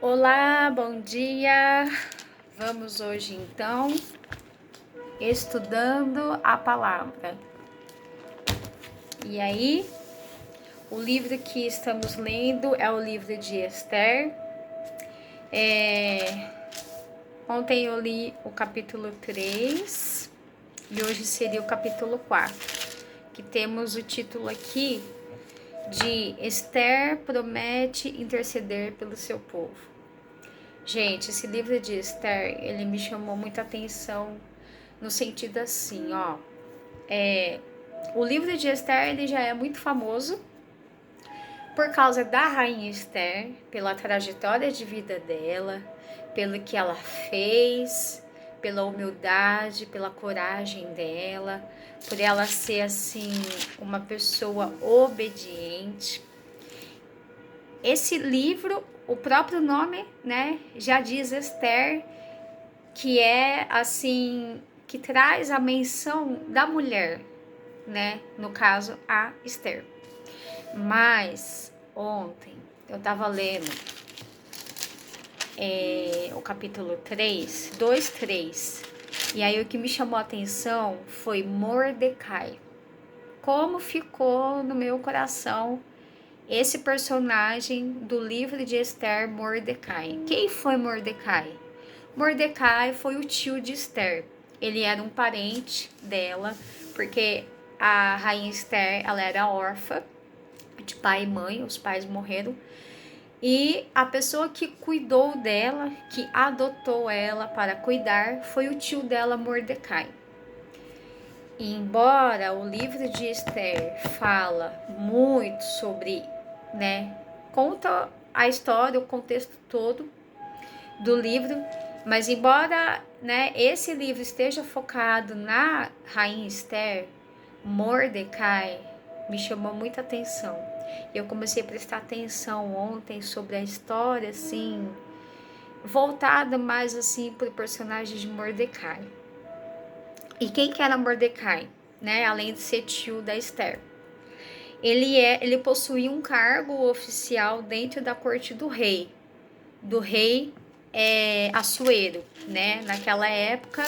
Olá, bom dia! Vamos hoje então estudando a palavra. E aí, o livro que estamos lendo é o livro de Esther. Ontem eu li o capítulo 3 e hoje seria o capítulo 4, que temos o título aqui de Esther promete interceder pelo seu povo. Gente, esse livro de Esther, ele me chamou muita atenção no sentido assim, ó. O livro de Esther, ele já é muito famoso por causa da rainha Esther, pela trajetória de vida dela, pelo que ela fez, pela humildade, pela coragem dela, por ela ser assim uma pessoa obediente. Esse livro, o próprio nome, né, já diz Esther, que é assim, que traz a menção da mulher, né, no caso a Esther. Mas ontem eu tava lendo o capítulo 3, 2, 3, e aí o que me chamou a atenção foi Mordecai. Como ficou no meu coração esse personagem do livro de Esther, Mordecai. Quem foi Mordecai? Mordecai foi o tio de Esther. Ele era um parente dela, porque a rainha Esther, ela era órfã de pai e mãe, os pais morreram. E a pessoa que cuidou dela, que adotou ela para cuidar, foi o tio dela, Mordecai. E embora o livro de Esther fala muito sobre, né, conta a história, o contexto todo do livro, mas embora, né, esse livro esteja focado na rainha Esther, Mordecai me chamou muita atenção. Eu comecei a prestar atenção ontem sobre a história, assim, voltada mais assim para o personagem de Mordecai. E quem que era Mordecai, né? Além de ser tio da Esther. Ele possuía um cargo oficial dentro da corte do rei Assuero, né? Naquela época,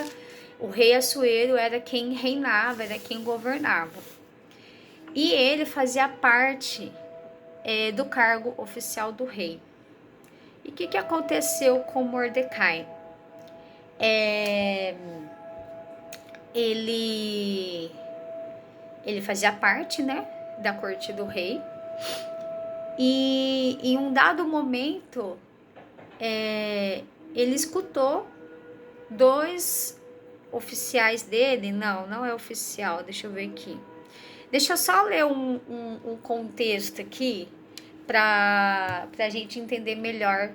o rei Assuero era quem reinava, era quem governava. E ele fazia parte do cargo oficial do rei. E o que aconteceu com Mordecai? Ele fazia parte, né, da corte do rei. E em um dado momento, ele escutou dois oficiais dele. Não é oficial, deixa eu ver aqui. Deixa eu só ler um contexto aqui para a gente entender melhor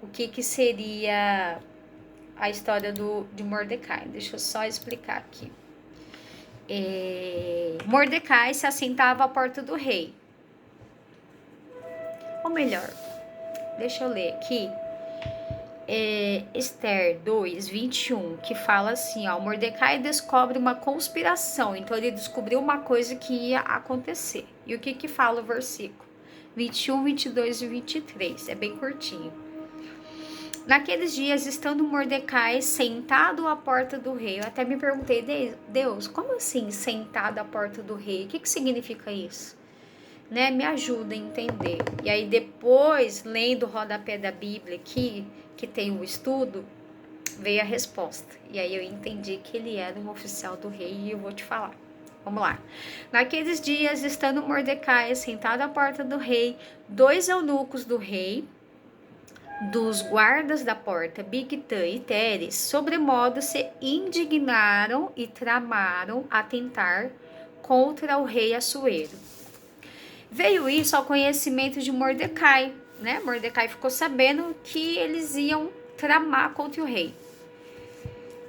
o que seria a história de Mordecai. Deixa eu só explicar aqui. Mordecai se assentava à porta do rei. Ou melhor, deixa eu ler aqui. Esther 2, 21, que fala assim, ó, Mordecai descobre uma conspiração, então ele descobriu uma coisa que ia acontecer. E o que fala o versículo? 21, 22 e 23, é bem curtinho. Naqueles dias, estando Mordecai sentado à porta do rei, eu até me perguntei, Deus, como assim sentado à porta do rei? O que significa isso? Né? Me ajuda a entender. E aí depois, lendo o rodapé da Bíblia aqui, que tem um estudo, veio a resposta. E aí eu entendi que ele era um oficial do rei e eu vou te falar. Vamos lá. Naqueles dias, estando Mordecai sentado à porta do rei, dois eunucos do rei, dos guardas da porta, Bigtã e Teres, sobremodo se indignaram e tramaram atentar contra o rei Assuero. Veio isso ao conhecimento de Mordecai, né? Mordecai ficou sabendo que eles iam tramar contra o rei,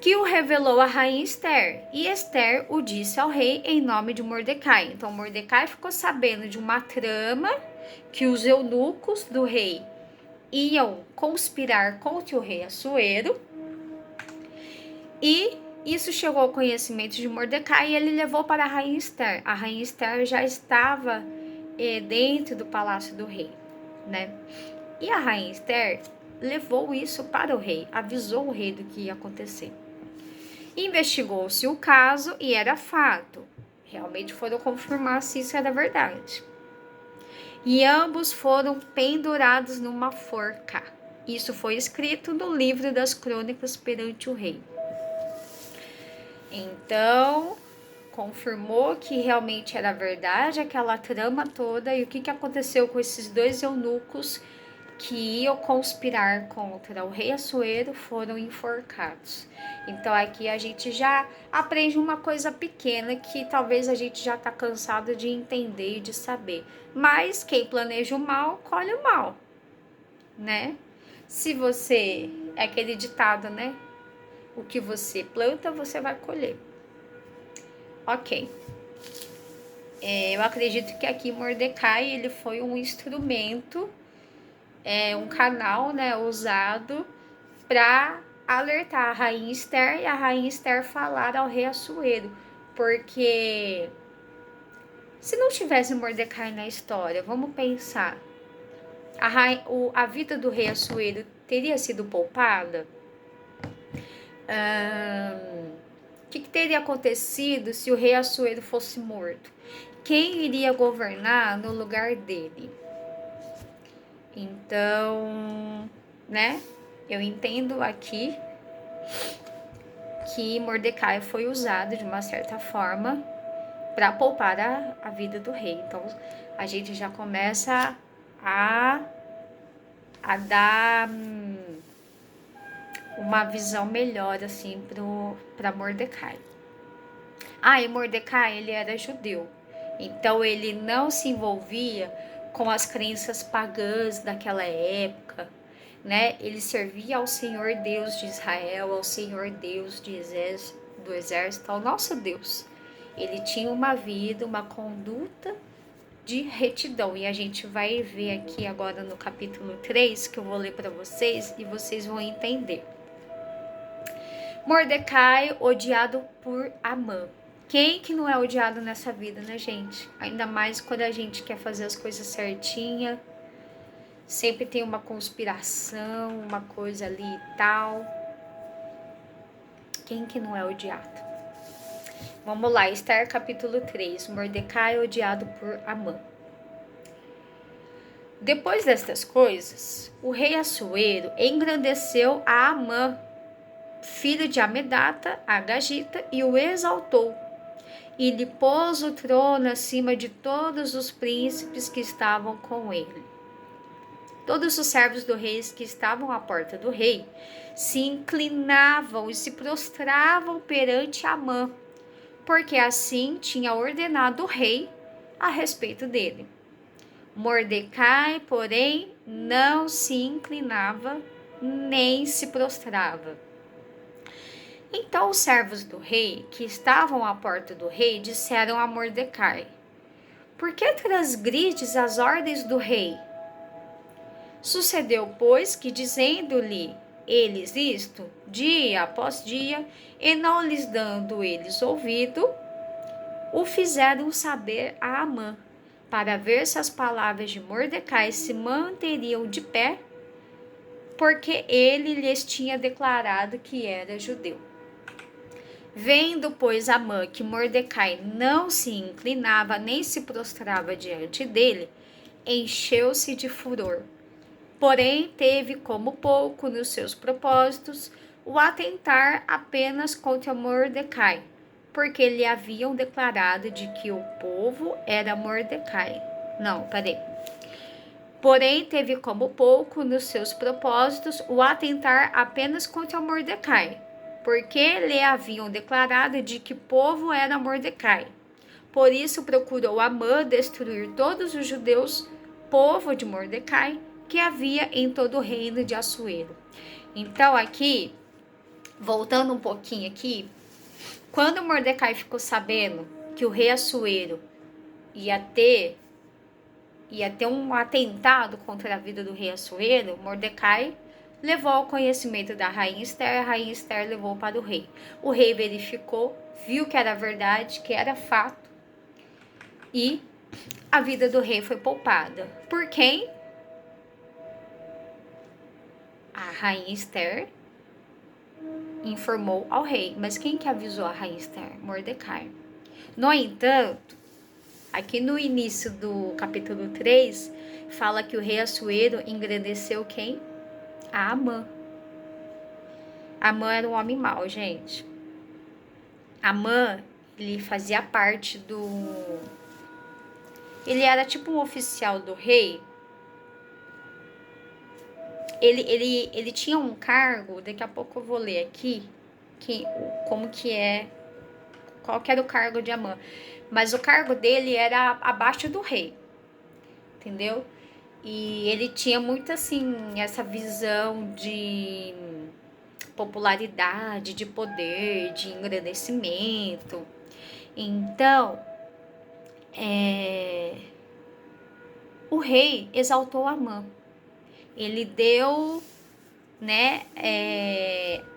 que o revelou a rainha Esther, e Esther o disse ao rei em nome de Mordecai. Então Mordecai ficou sabendo de uma trama que os eunucos do rei iam conspirar contra o rei Assuero, e isso chegou ao conhecimento de Mordecai e ele levou para a rainha Esther. A rainha Esther já estava dentro do palácio do rei, né? E a rainha Esther levou isso para o rei, avisou o rei do que ia acontecer. Investigou-se o caso e era fato. Realmente foram confirmar se isso era verdade. E ambos foram pendurados numa forca. Isso foi escrito no livro das crônicas perante o rei. Então, confirmou que realmente era verdade aquela trama toda. E o que aconteceu com esses dois eunucos que iam conspirar contra o rei Assuero foram enforcados. Então aqui a gente já aprende uma coisa pequena que talvez a gente já tá cansado de entender e de saber. Mas quem planeja o mal, colhe o mal, né? Se você... É aquele ditado, né? O que você planta, você vai colher. Ok. Eu acredito que aqui Mordecai, ele foi um instrumento, um canal, né, usado para alertar a rainha Esther e a rainha Esther falar ao rei Assuero, porque se não tivesse Mordecai na história, vamos pensar, a vida do rei Assuero teria sido poupada? O que teria acontecido se o rei Assuero fosse morto? Quem iria governar no lugar dele? Então, né? Eu entendo aqui que Mordecai foi usado de uma certa forma para poupar a vida do rei. Então, a gente já começa a dar uma visão melhor, assim, para Mordecai. E Mordecai, ele era judeu. Então, ele não se envolvia com as crenças pagãs daquela época, né? Ele servia ao Senhor Deus de Israel, ao Senhor Deus do exército, ao nosso Deus. Ele tinha uma vida, uma conduta de retidão. E a gente vai ver aqui agora no capítulo 3, que eu vou ler para vocês e vocês vão entender. Mordecai, odiado por Amã. Quem que não é odiado nessa vida, né, gente? Ainda mais quando a gente quer fazer as coisas certinha. Sempre tem uma conspiração, uma coisa ali e tal. Quem que não é odiado? Vamos lá, Esther capítulo 3. Mordecai odiado por Amã. Depois destas coisas, o rei Assuero engrandeceu a Amã, filho de Amedata, a Agagita, e o exaltou. E lhe pôs o trono acima de todos os príncipes que estavam com ele. Todos os servos do rei que estavam à porta do rei se inclinavam e se prostravam perante Amã, porque assim tinha ordenado o rei a respeito dele. Mordecai, porém, não se inclinava nem se prostrava. Então os servos do rei, que estavam à porta do rei, disseram a Mordecai: Por que transgrides as ordens do rei? Sucedeu, pois, que dizendo-lhe eles isto, dia após dia, e não lhes dando eles ouvido, o fizeram saber a Amã, para ver se as palavras de Mordecai se manteriam de pé, porque ele lhes tinha declarado que era judeu. Vendo, pois, Amã que Mordecai não se inclinava nem se prostrava diante dele, encheu-se de furor. Porém, teve como pouco nos seus propósitos o atentar apenas contra Mordecai, porque lhe haviam declarado de que o povo era Mordecai. Porém, teve como pouco nos seus propósitos o atentar apenas contra Mordecai, porque lhe haviam declarado de que povo era Mordecai. Por isso procurou Amã destruir todos os judeus, povo de Mordecai, que havia em todo o reino de Assuero. Então aqui, voltando um pouquinho aqui, quando Mordecai ficou sabendo que o rei Assuero ia ter um atentado contra a vida do rei Assuero, Mordecai levou ao conhecimento da rainha Esther, a rainha Esther levou para o rei. O rei verificou, viu que era verdade, que era fato, e a vida do rei foi poupada. Por quem? rainha Esther informou ao rei. Mas quem que avisou a rainha Esther? Mordecai. No entanto, aqui no início do capítulo 3, fala que o rei Assuero engrandeceu quem? A Amã. Amã era um homem mau, gente. Amã, ele fazia parte do... Ele era tipo um oficial do rei. Ele tinha um cargo, daqui a pouco eu vou ler aqui, como que é, qual que era o cargo de Amã. Mas o cargo dele era abaixo do rei, entendeu? E ele tinha muito, assim, essa visão de popularidade, de poder, de engrandecimento. Então, o rei exaltou Amã. Ele deu, né,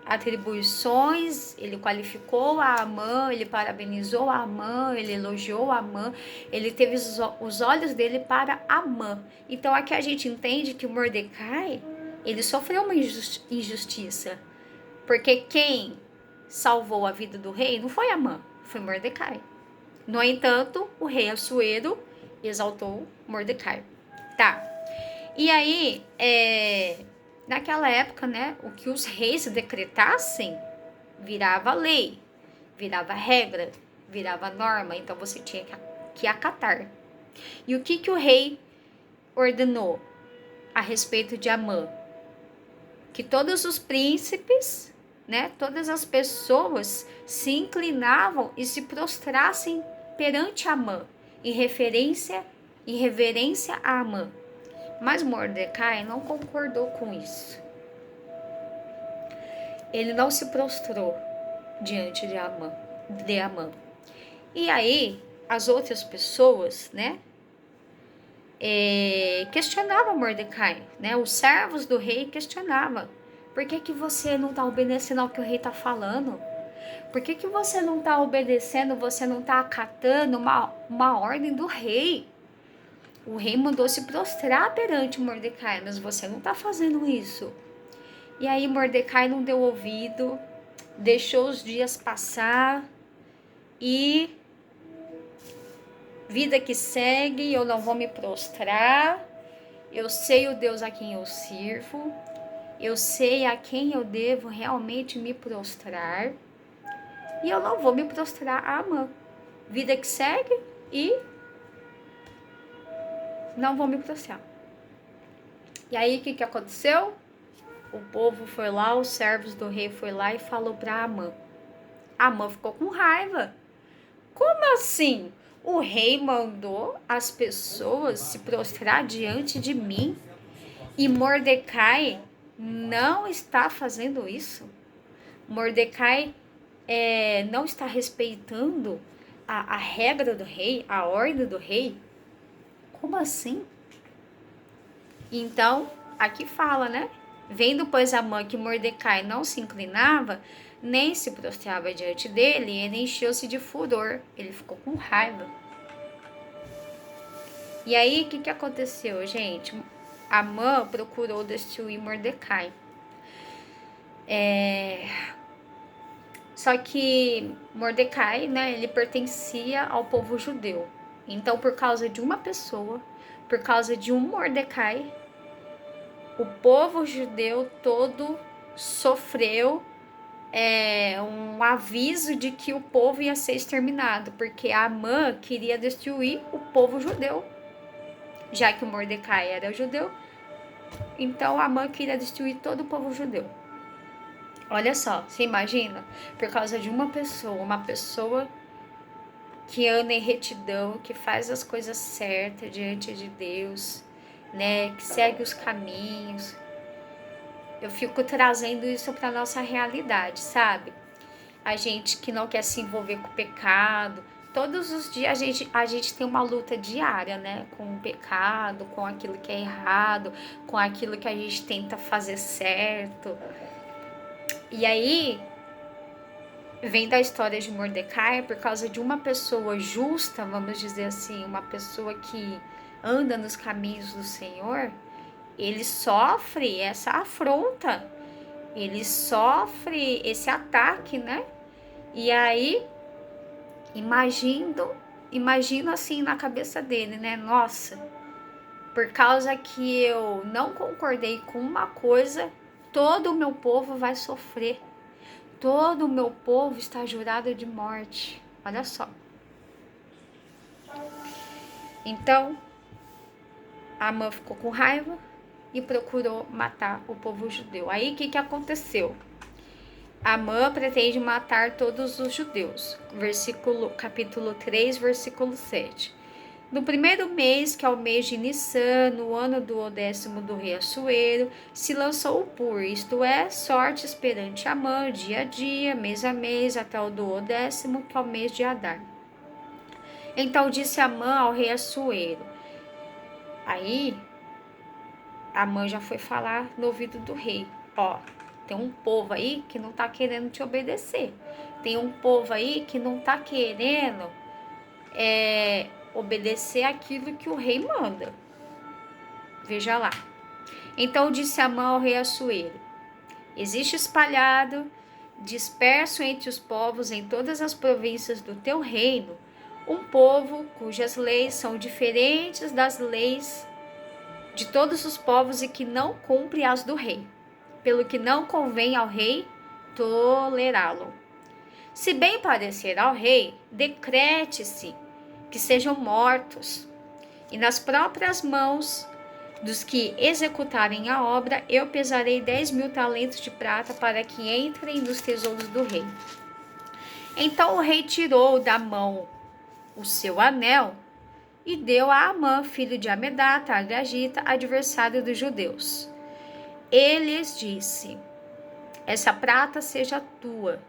atribuições, ele qualificou a Amã, ele parabenizou a Amã, ele elogiou a Amã, ele teve os olhos dele para Amã. Então aqui a gente entende que o Mordecai, ele sofreu uma injustiça, porque quem salvou a vida do rei não foi Amã, foi Mordecai. No entanto, o rei Assuero exaltou Mordecai. Tá. E aí, naquela época, né, o que os reis decretassem virava lei, virava regra, virava norma, então você tinha que acatar. E o que o rei ordenou a respeito de Amã? Que todos os príncipes, né, todas as pessoas se inclinavam e se prostrassem perante Amã, em reverência a Amã. Mas Mordecai não concordou com isso. Ele não se prostrou diante de Amã. E aí, as outras pessoas, né, questionavam Mordecai, né? Os servos do rei questionavam. Por que você não está obedecendo ao que o rei está falando? Por que você não está obedecendo, você não está acatando uma ordem do rei? O rei mandou se prostrar perante Mordecai, mas você não está fazendo isso. E aí Mordecai não deu ouvido, deixou os dias passar e vida que segue, eu não vou me prostrar. Eu sei o Deus a quem eu sirvo. Eu sei a quem eu devo realmente me prostrar. E eu não vou me prostrar a Amã. Vida que segue e não vou me prostrar. E aí, o que aconteceu? O povo foi lá, os servos do rei foi lá e falou para Amã. Amã ficou com raiva. Como assim? O rei mandou as pessoas se prostrar diante de mim e Mordecai não está fazendo isso? Mordecai não está respeitando a regra do rei, a ordem do rei? Como assim? Então, aqui fala, né? Vendo, pois, Amã que Mordecai não se inclinava, nem se prostrava diante dele, ele encheu-se de furor. Ele ficou com raiva. E aí, o que aconteceu, gente? Amã procurou destruir Mordecai. Só que Mordecai, né, ele pertencia ao povo judeu. Então, por causa de uma pessoa, por causa de um Mordecai, o povo judeu todo sofreu um aviso de que o povo ia ser exterminado, porque Amã queria destruir o povo judeu. Já que o Mordecai era judeu, então Amã queria destruir todo o povo judeu. Olha só, você imagina? Por causa de uma pessoa que anda em retidão, que faz as coisas certas diante de Deus, né? Que segue os caminhos. Eu fico trazendo isso para nossa realidade, sabe? A gente que não quer se envolver com o pecado. Todos os dias a gente tem uma luta diária, né? Com o pecado, com aquilo que é errado, com aquilo que a gente tenta fazer certo. E aí, vem da história de Mordecai, por causa de uma pessoa justa, vamos dizer assim, uma pessoa que anda nos caminhos do Senhor, ele sofre essa afronta. ele sofre esse ataque, né? E aí, imagino assim na cabeça dele, né? Nossa, por causa que eu não concordei com uma coisa, todo o meu povo vai sofrer. Todo o meu povo está jurado de morte. Olha só. Então, Amã ficou com raiva e procurou matar o povo judeu. Aí, o que aconteceu? Amã pretende matar todos os judeus. Capítulo 3, versículo 7. No primeiro mês, que é o mês de Nissan, no ano do 10º do rei Assuero, se lançou o pur, isto é, sortes perante Amã, dia a dia, mês a mês, até o do 10º, que é o mês de Adar. Então disse Amã ao rei Assuero. Aí, Amã já foi falar no ouvido do rei. Ó, tem um povo aí que não tá querendo te obedecer. Tem um povo aí que não tá querendo obedecer aquilo que o rei manda. Veja lá. Então disse Amã ao rei Assuero: existe espalhado, disperso entre os povos em todas as províncias do teu reino, um povo cujas leis são diferentes das leis de todos os povos e que não cumpre as do rei, pelo que não convém ao rei tolerá-lo. Se bem parecer ao rei, decrete-se que sejam mortos, e nas próprias mãos dos que executarem a obra, eu pesarei 10.000 talentos de prata para que entrem nos tesouros do rei. Então o rei tirou da mão o seu anel e deu a Amã, filho de Amedata, Agagita, adversário dos judeus. Ele lhes disse: essa prata seja tua,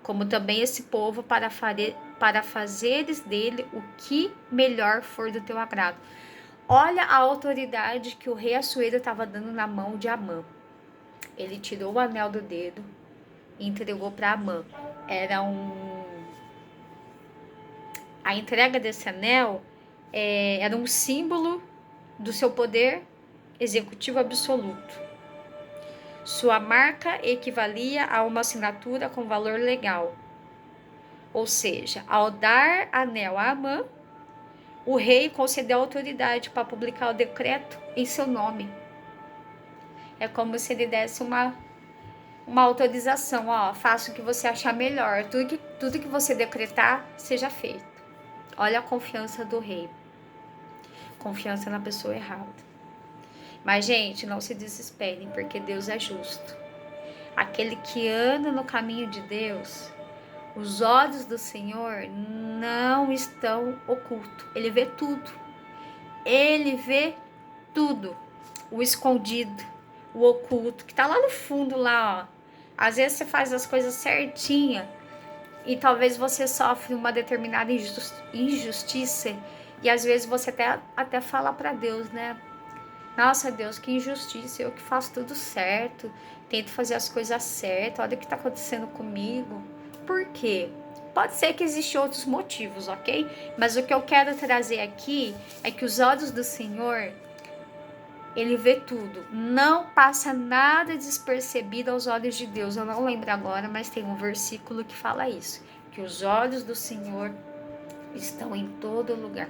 como também esse povo, para fazeres dele o que melhor for do teu agrado. Olha a autoridade que o rei Assuero estava dando na mão de Amã. Ele tirou o anel do dedo e entregou para Amã. A entrega desse anel era um símbolo do seu poder executivo absoluto. Sua marca equivalia a uma assinatura com valor legal. Ou seja, ao dar anel a Amã, o rei concedeu autoridade para publicar o decreto em seu nome. É como se ele desse uma autorização, ó, faça o que você achar melhor, tudo que você decretar, seja feito. Olha a confiança do rei. Confiança na pessoa errada. Mas, gente, não se desesperem, porque Deus é justo. Aquele que anda no caminho de Deus, os olhos do Senhor não estão ocultos. Ele vê tudo. Ele vê tudo. O escondido, o oculto, que tá lá no fundo, lá, ó. Às vezes você faz as coisas certinha e talvez você sofre uma determinada injustiça e às vezes você até fala para Deus, né? Nossa, Deus, que injustiça, eu que faço tudo certo, tento fazer as coisas certas, olha o que tá acontecendo comigo. Por quê? Pode ser que existam outros motivos, ok? Mas o que eu quero trazer aqui é que os olhos do Senhor, ele vê tudo. Não passa nada despercebido aos olhos de Deus. Eu não lembro agora, mas tem um versículo que fala isso. Que os olhos do Senhor estão em todo lugar.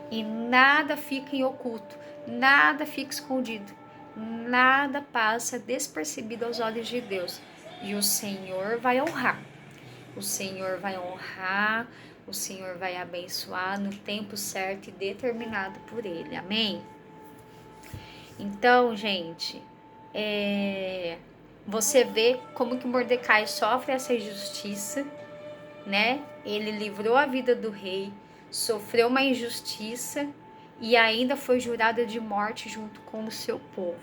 E nada fica em oculto. Nada fica escondido. Nada passa despercebido aos olhos de Deus. E o Senhor vai honrar. O Senhor vai honrar. O Senhor vai abençoar no tempo certo e determinado por Ele. Amém? Então, gente, você vê como que Mordecai sofre essa injustiça, né? Ele livrou a vida do rei, sofreu uma injustiça e ainda foi jurado de morte junto com o seu povo.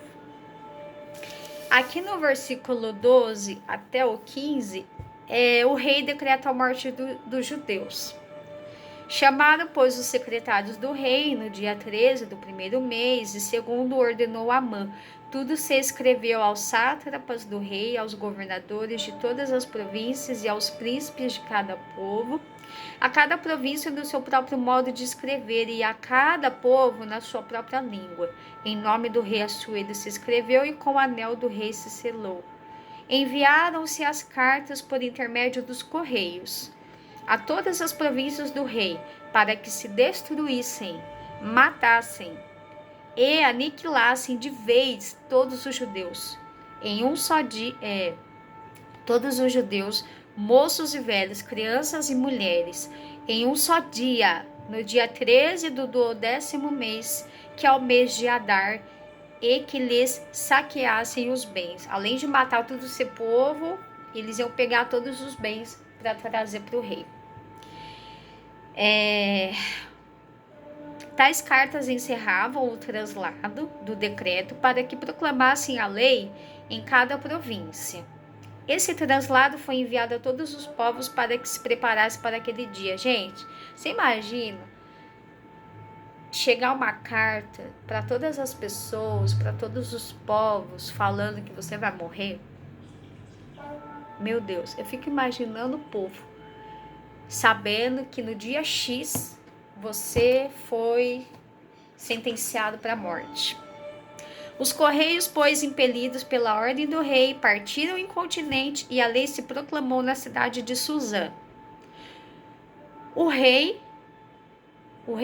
Aqui no versículo 12 até o 15, o rei decreta a morte dos judeus. Chamaram, pois, os secretários do rei no dia 13 do primeiro mês, e segundo ordenou Amã, tudo se escreveu aos sátrapas do rei, aos governadores de todas as províncias e aos príncipes de cada povo, a cada província no seu próprio modo de escrever, e a cada povo na sua própria língua. Em nome do rei Assuero se escreveu, e com o anel do rei se selou. Enviaram-se as cartas por intermédio dos correios a todas as províncias do rei, para que se destruíssem, matassem e aniquilassem de vez todos os judeus. Em um só dia, todos os judeus, moços e velhos, crianças e mulheres, em um só dia, no dia 13 do 12º mês, que é o mês de Adar, e que lhes saqueassem os bens. Além de matar todo esse povo, eles iam pegar todos os bens para trazer para o rei. Tais cartas encerravam o traslado do decreto para que proclamassem a lei em cada província. Esse traslado foi enviado a todos os povos para que se preparassem para aquele dia. Gente, você imagina chegar uma carta para todas as pessoas, para todos os povos, falando que você vai morrer? Meu Deus, eu fico imaginando o povo sabendo que no dia X você foi sentenciado para a morte. Os correios, pois, impelidos pela ordem do rei, partiram em continente e a lei se proclamou na cidade de Suzã. O rei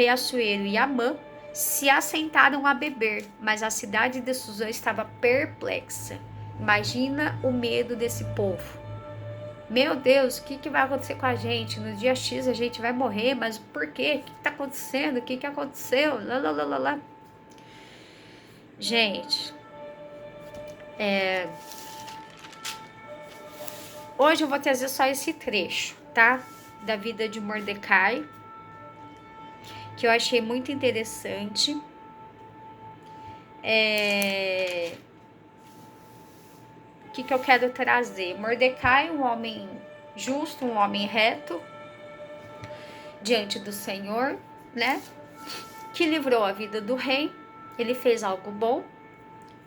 Assuero e Amã se assentaram a beber, mas a cidade de Suzã estava perplexa. Imagina o medo desse povo. Meu Deus, o que vai acontecer com a gente? No dia X a gente vai morrer, mas por quê? O que está acontecendo? O que aconteceu? Lá. Gente, hoje eu vou trazer só esse trecho, tá? Da vida de Mordecai, que eu achei muito interessante. O que eu quero trazer? Mordecai, um homem justo, um homem reto, diante do Senhor, né? Que livrou a vida do rei. Ele fez algo bom.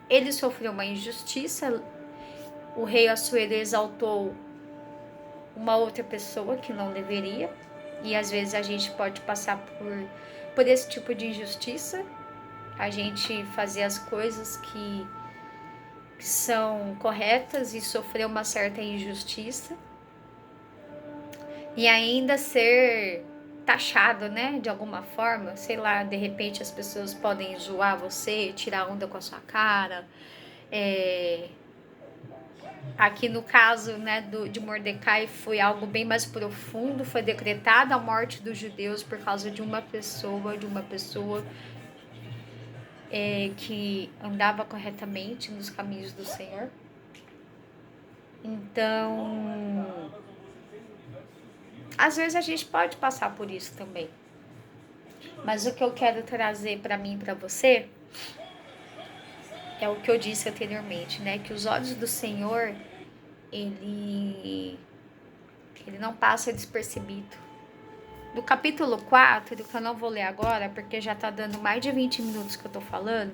Ele sofreu uma injustiça. O rei Assuero exaltou uma outra pessoa que não deveria. E às vezes a gente pode passar por esse tipo de injustiça. A gente fazer as coisas que são corretas e sofrer uma certa injustiça. E ainda ser taxado, né, de alguma forma, sei lá, de repente as pessoas podem zoar você, tirar onda com a sua cara. Aqui no caso, né, de Mordecai foi algo bem mais profundo, foi decretada a morte dos judeus por causa de uma pessoa que andava corretamente nos caminhos do Senhor. Então, às vezes a gente pode passar por isso também. Mas o que eu quero trazer para mim e para você é o que eu disse anteriormente, né? Que os olhos do Senhor, ele não passa despercebido. No capítulo 4, que eu não vou ler agora, porque já tá dando mais de 20 minutos que eu tô falando.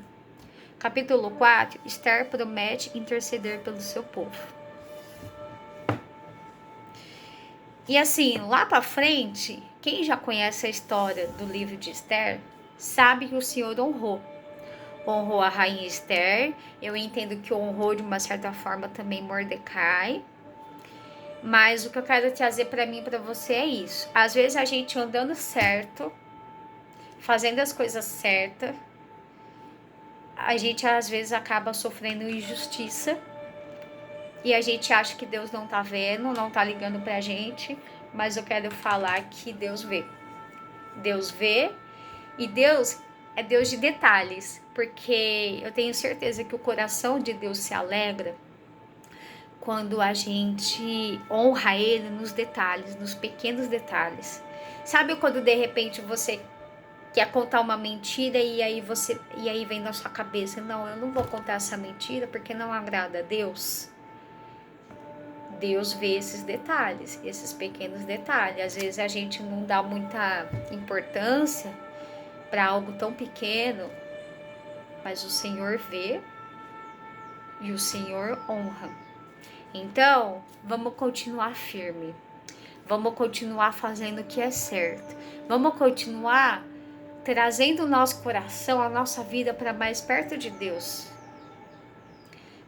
Capítulo 4, Esther promete interceder pelo seu povo. E assim, lá pra frente, quem já conhece a história do livro de Esther, sabe que o Senhor honrou a rainha Esther. Eu entendo que honrou de uma certa forma também Mordecai. Mas o que eu quero trazer para mim e para você é isso. Às vezes a gente andando certo, fazendo as coisas certas, a gente às vezes acaba sofrendo injustiça. E a gente acha que Deus não tá vendo, não tá ligando pra gente. Mas eu quero falar que Deus vê. Deus vê. E Deus é Deus de detalhes. Porque eu tenho certeza que o coração de Deus se alegra quando a gente honra Ele nos detalhes, nos pequenos detalhes. Sabe quando de repente você quer contar uma mentira e aí vem na sua cabeça, não, eu não vou contar essa mentira porque não agrada a Deus. Deus vê esses detalhes, esses pequenos detalhes. Às vezes a gente não dá muita importância para algo tão pequeno, mas o Senhor vê e o Senhor honra. Então, vamos continuar firme. Vamos continuar fazendo o que é certo. Vamos continuar trazendo o nosso coração, a nossa vida para mais perto de Deus.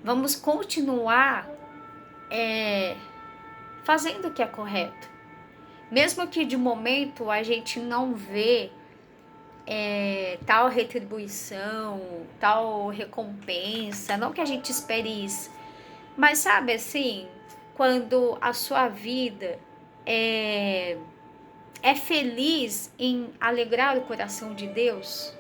Vamos continuar fazendo o que é correto. Mesmo que de momento a gente não vê tal retribuição, tal recompensa, não que a gente espere isso, mas sabe assim, quando a sua vida é feliz em alegrar o coração de Deus,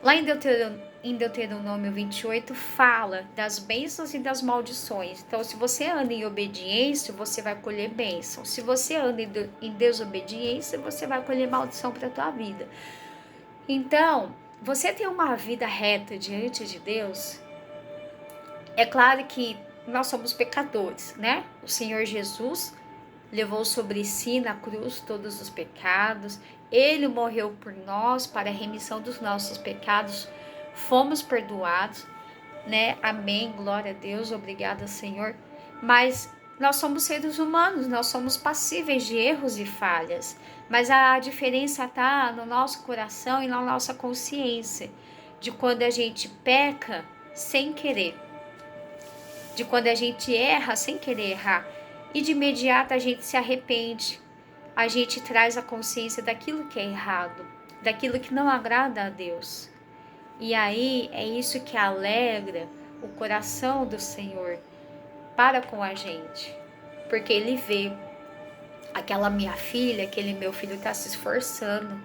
lá em Deuteronômio 28 fala das bênçãos e das maldições. Então, se você anda em obediência, você vai colher bênção. Se você anda em desobediência, você vai colher maldição para a tua vida. Então, você tem uma vida reta diante de Deus. É claro que nós somos pecadores, né? O Senhor Jesus levou sobre si na cruz todos os pecados. Ele morreu por nós para a remissão dos nossos pecados. Fomos perdoados, né? Amém. Glória a Deus. Obrigada, Senhor. Mas nós somos seres humanos, nós somos passíveis de erros e falhas. Mas a diferença está no nosso coração e na nossa consciência, de quando a gente peca sem querer, de quando a gente erra sem querer errar, e de imediato a gente se arrepende, a gente traz a consciência daquilo que é errado, daquilo que não agrada a Deus. E aí é isso que alegra o coração do Senhor para com a gente, porque Ele vê aquela minha filha, aquele meu filho está se esforçando.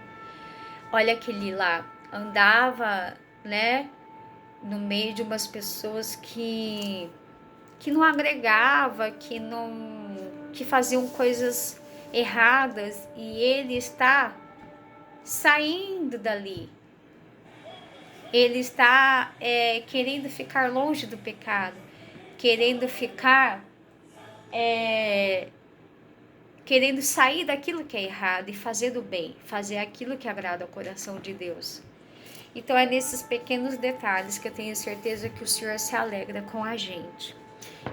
Olha aquele lá, andava, né, no meio de umas pessoas que não agregava, que faziam coisas erradas, e ele está saindo dali. Ele está querendo ficar longe do pecado, querendo ficar querendo sair daquilo que é errado e fazer do bem, fazer aquilo que agrada ao coração de Deus. Então é nesses pequenos detalhes que eu tenho certeza que o Senhor se alegra com a gente.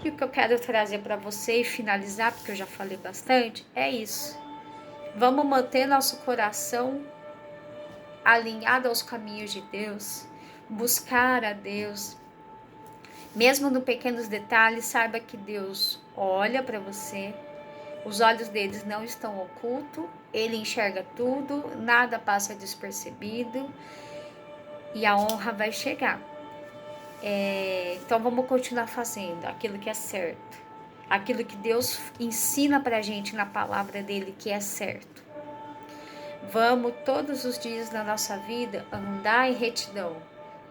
E o que eu quero trazer para você e finalizar, porque eu já falei bastante, é isso. Vamos manter nosso coração alinhado aos caminhos de Deus, buscar a Deus. Mesmo nos pequenos detalhes, saiba que Deus olha para você. Os olhos deles não estão ocultos, Ele enxerga tudo, nada passa despercebido e a honra vai chegar. Então vamos continuar fazendo aquilo que é certo, aquilo que Deus ensina pra gente na palavra dele que é certo. Vamos todos os dias da nossa vida andar em retidão,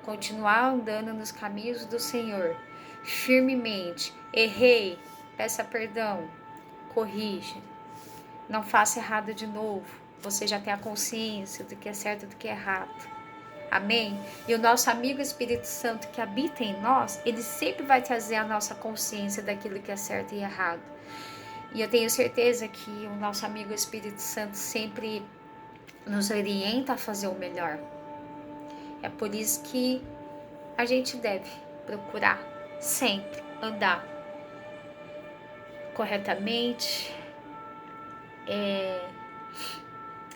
continuar andando nos caminhos do Senhor, firmemente. Errei, peça perdão, corrija, não faça errado de novo. Você já tem a consciência do que é certo e do que é errado. Amém? E o nosso amigo Espírito Santo que habita em nós, ele sempre vai trazer a nossa consciência daquilo que é certo e errado. E eu tenho certeza que o nosso amigo Espírito Santo sempre nos orienta a fazer o melhor. É por isso que a gente deve procurar sempre andar corretamente,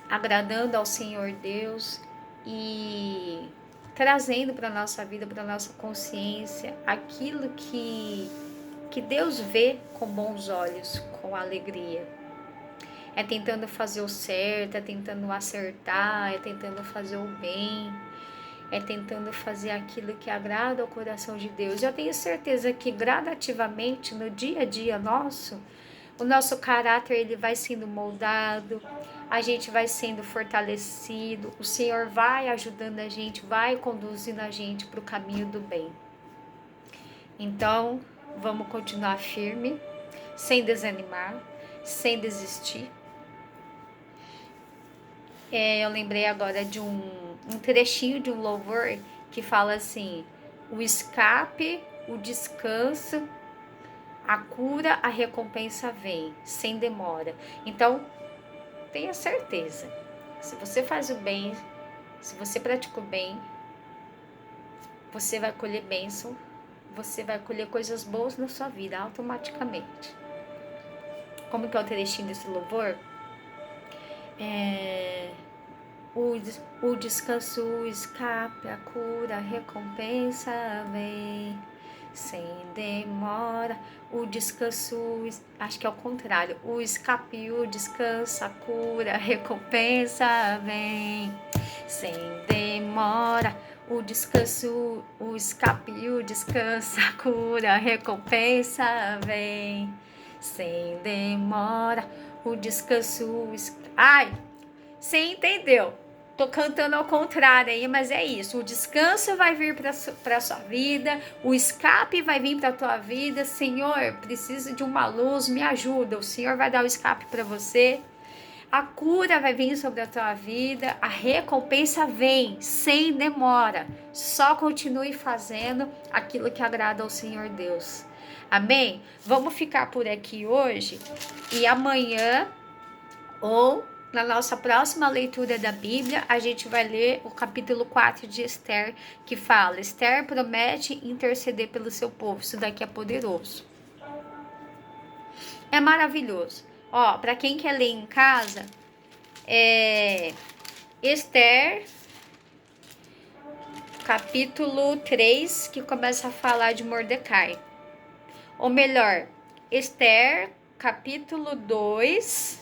agradando ao Senhor Deus e trazendo para a nossa vida, para a nossa consciência, aquilo que Deus vê com bons olhos, com alegria. É tentando fazer o certo, é tentando acertar, é tentando fazer o bem, é tentando fazer aquilo que agrada ao coração de Deus. Eu tenho certeza que gradativamente, no dia a dia nosso, o nosso caráter ele vai sendo moldado, a gente vai sendo fortalecido, o Senhor vai ajudando a gente, vai conduzindo a gente para o caminho do bem. Então, vamos continuar firme, sem desanimar, sem desistir. Eu lembrei agora de um trechinho de um louvor que fala assim: o escape, o descanso, a cura, a recompensa vem, sem demora. Então, tenha certeza, se você faz o bem, se você pratica o bem, você vai colher bênção, você vai colher coisas boas na sua vida automaticamente. Como que é o trechinho desse louvor? O descanso, o escape, a cura, a recompensa vem, sem demora. O descanso, acho que é o contrário, o escape, o descanso, a cura, a recompensa vem, sem demora. O descanso, o escape, o descanso, a cura, a recompensa vem, sem demora. O descanso, ai, você entendeu? Tô cantando ao contrário aí, mas é isso. O descanso vai vir para sua vida, o escape vai vir para tua vida. Senhor, preciso de uma luz, me ajuda. O Senhor vai dar o escape para você. A cura vai vir sobre a tua vida, a recompensa vem sem demora. Só continue fazendo aquilo que agrada ao Senhor Deus. Amém? Vamos ficar por aqui hoje e amanhã ou na nossa próxima leitura da Bíblia, a gente vai ler o capítulo 4 de Esther, que fala: Esther promete interceder pelo seu povo. Isso daqui é poderoso. É maravilhoso. Ó, para quem quer ler em casa, Esther, capítulo 3, que começa a falar de Mordecai. Ou melhor, Esther, capítulo 2,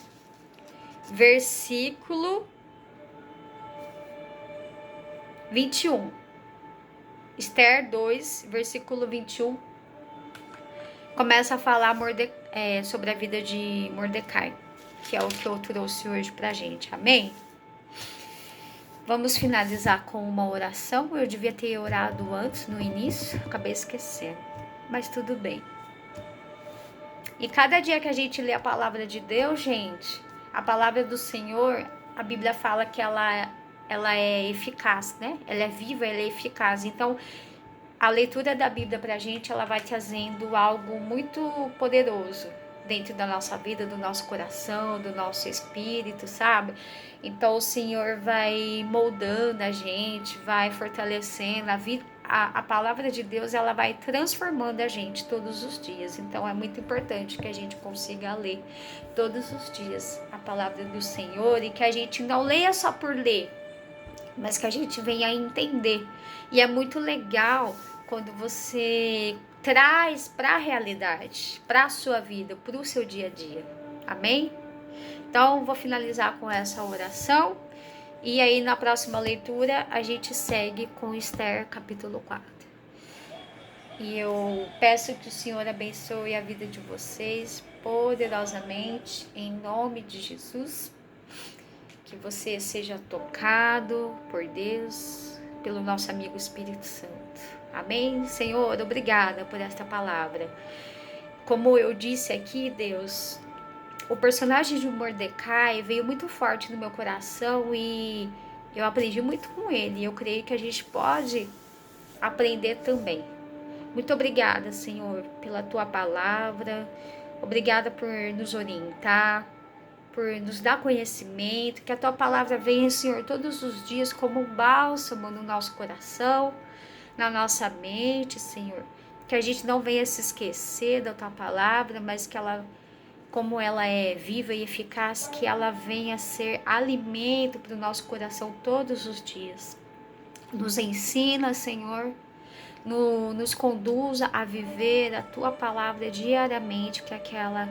versículo 21. Esther 2, versículo 21, começa a falar sobre a vida de Mordecai, que é o que eu trouxe hoje pra gente, amém? Vamos finalizar com uma oração. Eu devia ter orado antes, no início, acabei esquecendo, mas tudo bem. E cada dia que a gente lê a palavra de Deus, gente, a palavra do Senhor, a Bíblia fala que ela é eficaz, né? Ela é viva, ela é eficaz. Então, a leitura da Bíblia pra gente, ela vai trazendo algo muito poderoso dentro da nossa vida, do nosso coração, do nosso espírito, sabe? Então o Senhor vai moldando a gente, vai fortalecendo a vida. A palavra de Deus, ela vai transformando a gente todos os dias. Então é muito importante que a gente consiga ler todos os dias a palavra do Senhor e que a gente não leia só por ler, mas que a gente venha a entender. E é muito legal quando você traz para a realidade, para a sua vida, para o seu dia a dia. Amém? Então, vou finalizar com essa oração. E aí, na próxima leitura, a gente segue com Esther, capítulo 4. E eu peço que o Senhor abençoe a vida de vocês poderosamente, em nome de Jesus. Que você seja tocado por Deus, pelo nosso amigo Espírito Santo. Amém? Senhor, obrigada por esta palavra. Como eu disse aqui, Deus, o personagem de Mordecai veio muito forte no meu coração e eu aprendi muito com ele. E eu creio que a gente pode aprender também. Muito obrigada, Senhor, pela tua palavra. Obrigada por nos orientar, por nos dar conhecimento, que a tua palavra venha, Senhor, todos os dias como um bálsamo no nosso coração, na nossa mente, Senhor. Que a gente não venha se esquecer da tua palavra, mas que ela, como ela é viva e eficaz, que ela venha ser alimento para o nosso coração todos os dias. Nos ensina, Senhor, nos conduza a viver a tua palavra diariamente, que aquela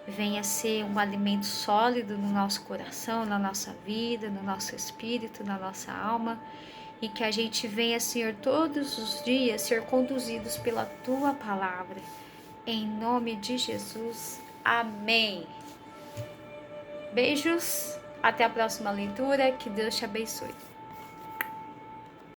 venha ser um alimento sólido no nosso coração, na nossa vida, no nosso espírito, na nossa alma, e que a gente venha, Senhor, todos os dias ser conduzidos pela tua palavra. Em nome de Jesus. Amém. Beijos. Até a próxima leitura. Que Deus te abençoe.